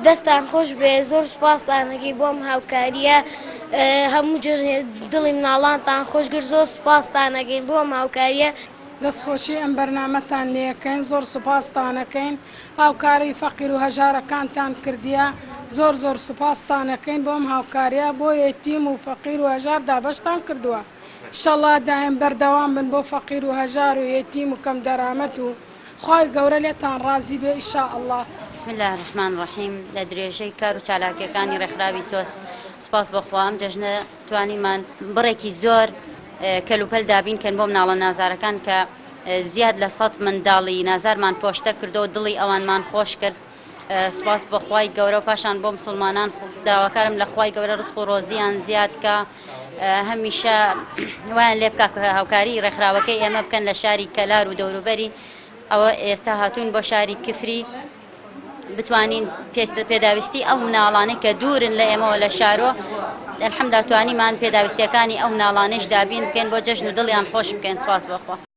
دەستان خۆش بێ زۆر سوپاسدانەکەی بۆم هاوکاریە هەموو دڵی مناڵانتان خۆشگر زۆر سوپاسدانەکەین بۆم هاوکاریە دەستخۆشی ئەم بەرنامەتان لێەکەین زۆر سوپاسدانەکەین هاوکاری فەقیر و هەژارەکانتان کردیە زۆر سوپاسدانەکەین بۆم هاوکاریە بۆ یەتیم و فەقیر و هەژار دابەشتان کردووە ئینشەڵڵا دائم بەردەوام بن بۆ فەقیر و هەژار و یەتیم و کەم دەرامەت و خوای گەورە لێتان ڕازی بێ ئینشاءالله. بسم الله الرحمن الرحیم. لە درێژەی کار و چالاکیەکانی ڕێکخراوی سۆس سپاس بەخوا ئەم جەژنە توانیمان بڕێکی زۆر کەلوپەل دابینکەن بۆ مناڵە نازارەکان کە زیاد لە 100 منداڵی نازارمان پۆشتە کردو و دڵی ئەوانمان خۆش کرد. سپاس بەخوای گەورە و پاشان بۆ مسلمانان داواکارم لە خوای گەورە ڕزق و ڕۆزیان زیاد کە هەمیشە وایان لێ بکات کە هاوکاری ڕێکخراوەکەی ئێمە بکەن لە شاری کەلار و دەوروبەری ئەوە ئێستا هاتوون بۆ شاری کفری بتوانین پێداویستی ئەو مناڵانەی کە دوورن لە ئێمەوە لە شارۆ الحەمدا توانیمان پێداویستیەکانی ئەو مناڵانەیش دابین بکەین بۆ جەژن و دڵیان خۆش بکەین. سپاس بەخوا.